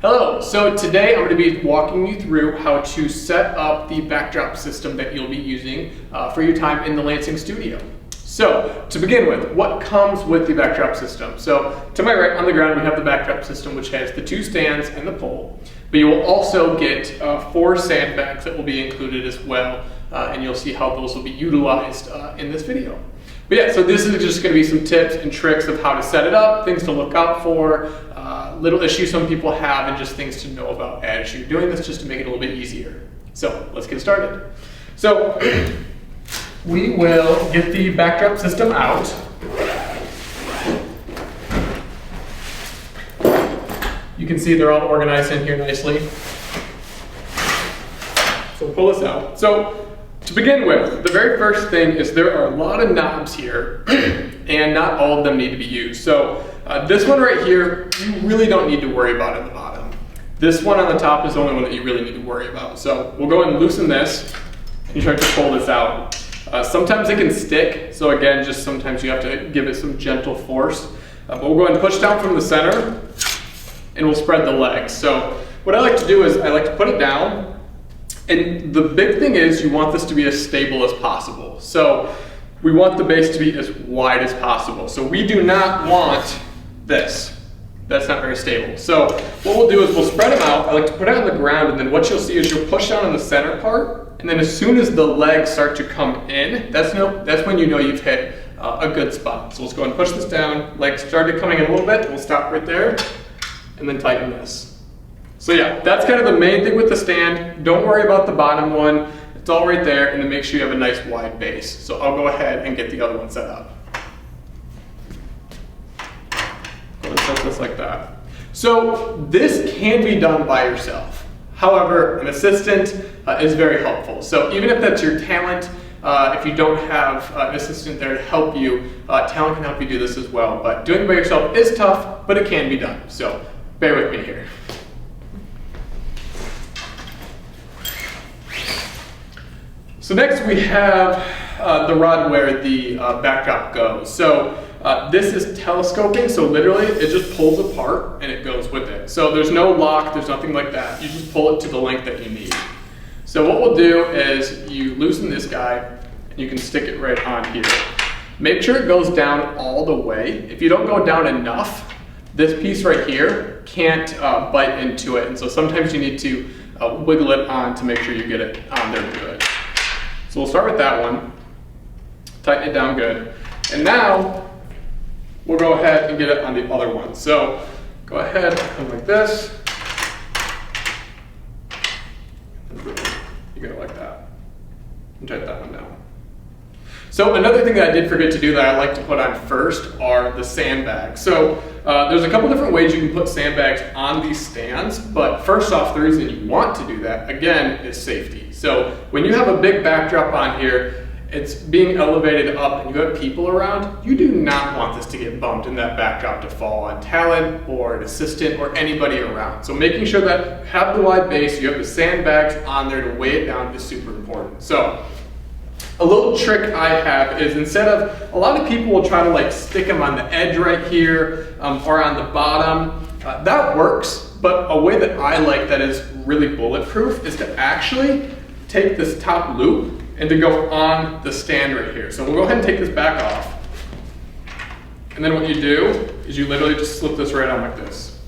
Hello, so today I'm going to be walking you through how to set up the backdrop system that you'll be using for your time in the Lansing studio. So to begin with, what comes with the backdrop system? So to my right on the ground we have the backdrop system, which has the two stands and the pole, but you will also get 4 sandbags that will be included as well, and you'll see how those will be utilized in this video. But yeah, so this is just going to be some tips and tricks of how to set it up, things to look out for, little issues some people have, and just things to know about as you're doing this, just to make it a little bit easier. So let's get started. So we will get the backdrop system out. You can see they're all organized in here nicely. So we'll pull this out. So to begin with, the very first thing is there are a lot of knobs here and not all of them need to be used. So this one right here, you really don't need to worry about at the bottom. This one on the top is the only one that you really need to worry about. So we'll go ahead and loosen this and try to pull this out. Sometimes it can stick, so again, just sometimes you have to give it some gentle force. But we'll go ahead and push down from the center and we'll spread the legs. So what I like to do is I like to put it down, and the big thing is you want this to be as stable as possible. So we want the base to be as wide as possible. So we do not want this. That's not very stable. So what we'll do is we'll spread them out. I like to put it on the ground, and then what you'll see is you'll push down on the center part, and then as soon as the legs start to come in, that's when you know you've hit a good spot. So let's go ahead and push this down. Legs started coming in a little bit. We'll stop right there, and then tighten this. So yeah, that's kind of the main thing with the stand. Don't worry about the bottom one. It's all right there, and then make sure you have a nice wide base. So I'll go ahead and get the other one set up. Let's set this like that. So this can be done by yourself. However, an assistant is very helpful. So even if that's your talent, if you don't have an assistant there to help you, talent can help you do this as well. But doing it by yourself is tough, but it can be done. So bear with me here. So next we have the rod where the backdrop goes. So this is telescoping, so literally it just pulls apart and it goes with it. So there's no lock, there's nothing like that. You just pull it to the length that you need. So what we'll do is you loosen this guy and you can stick it right on here. Make sure it goes down all the way. If you don't go down enough, this piece right here can't bite into it. And so sometimes you need to wiggle it on to make sure you get it on there good. So we'll start with that one, tighten it down good. And now we'll go ahead and get it on the other one. So go ahead, come like this. You get it like that. And tighten that one down. So another thing that I did forget to do that I like to put on first are the sandbags. So there's a couple different ways you can put sandbags on these stands, but first off, the reason you want to do that, again, is safety. So when you have a big backdrop on here, it's being elevated up and you have people around, you do not want this to get bumped and that backdrop to fall on talent or an assistant or anybody around. So making sure that you have the wide base, you have the sandbags on there to weigh it down is super important. So a little trick I have is instead of, a lot of people will try to like stick them on the edge right here or on the bottom. That works, but a way that I like that is really bulletproof is to actually take this top loop and to go on the stand right here. So we'll go ahead and take this back off. And then what you do is you literally just slip this right on like this.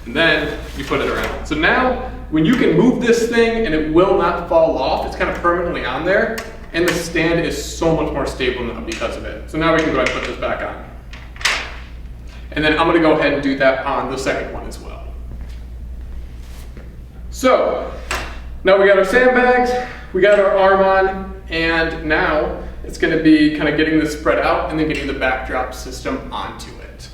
And then you put it around. So now when you can move this thing and it will not fall off, it's kind of permanently on there. And the stand is so much more stable now because of it. So now we can go ahead and put this back on. And then I'm gonna go ahead and do that on the second one as well. So now we got our sandbags, we got our arm on, and now it's gonna be kind of getting this spread out and then getting the backdrop system onto it.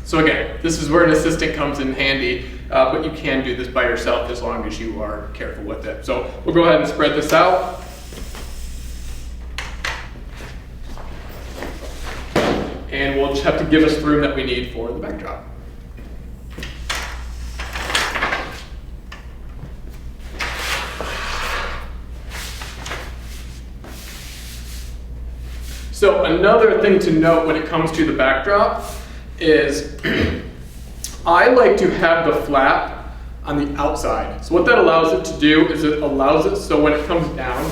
So again, this is where an assistant comes in handy, but you can do this by yourself as long as you are careful with it. So we'll go ahead and spread this out. And we'll just have to give us the room that we need for the backdrop. So another thing to note when it comes to the backdrop is I like to have the flap on the outside. So what that allows it to do is it allows it so when it comes down,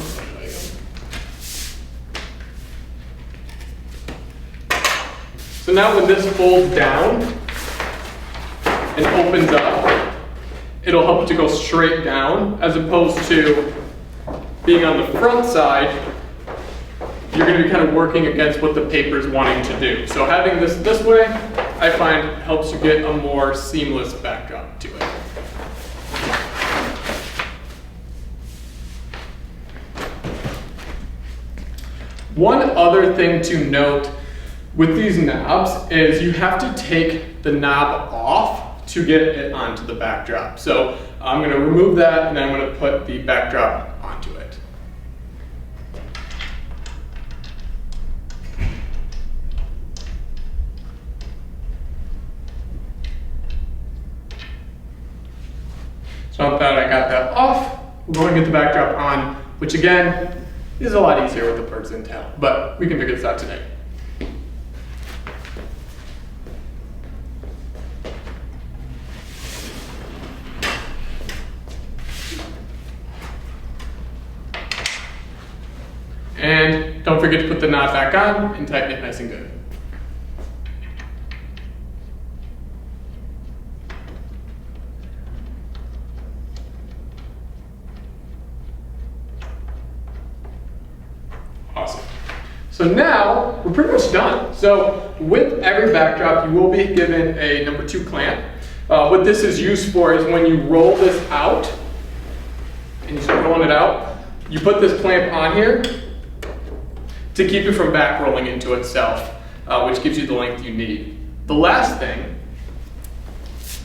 so now when this folds down and opens up, it'll help it to go straight down, as opposed to being on the front side, you're going to be kind of working against what the paper is wanting to do. So having this way, I find helps you get a more seamless backdrop to it. One other thing to note with these knobs is you have to take the knob off to get it onto the backdrop. So I'm going to remove that and then I'm going to put the backdrop onto it. So now that I got that off, we're going to get the backdrop on, which again is a lot easier with the birds in tail, but we can figure this out today. And don't forget to put the knot back on and tighten it nice and good. Awesome. So now we're pretty much done. So with every backdrop, you will be given a number 2 clamp. What this is used for is when you roll this out and you start rolling it out, you put this clamp on here to keep it from back rolling into itself, which gives you the length you need. The last thing,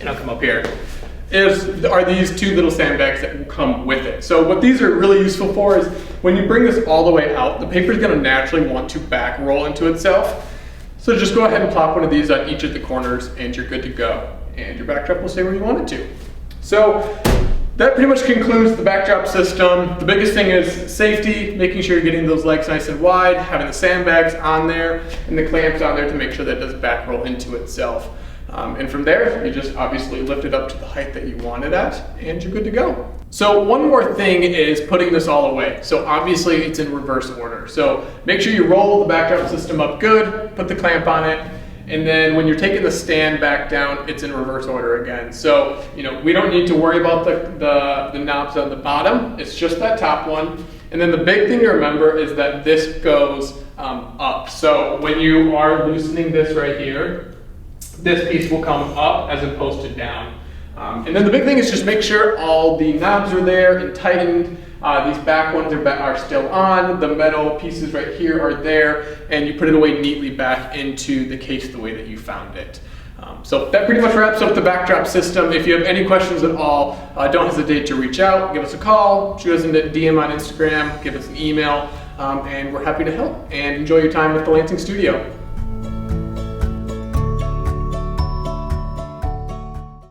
and I'll come up here, are these 2 little sandbags that will come with it. So what these are really useful for is when you bring this all the way out, the paper is going to naturally want to back roll into itself. So just go ahead and plop one of these on each of the corners and you're good to go. And your backdrop will stay where you want it to. So that pretty much concludes the backdrop system. The biggest thing is safety, making sure you're getting those legs nice and wide, having the sandbags on there and the clamps on there to make sure that it does back roll into itself. And from there, you just obviously lift it up to the height that you want it at and you're good to go. So one more thing is putting this all away. So obviously it's in reverse order. So make sure you roll the backdrop system up good, put the clamp on it, and then when you're taking the stand back down, it's in reverse order again. So, we don't need to worry about the knobs on the bottom. It's just that top one. And then the big thing to remember is that this goes up. So when you are loosening this right here, this piece will come up as opposed to down. And then the big thing is just make sure all the knobs are there and tightened. These back ones are still on, the metal pieces right here are there, and you put it away neatly back into the case the way that you found it. So that pretty much wraps up the backdrop system. If you have any questions at all, don't hesitate to reach out, give us a call, shoot us a DM on Instagram, give us an email, and we're happy to help. And enjoy your time with the Lansing studio.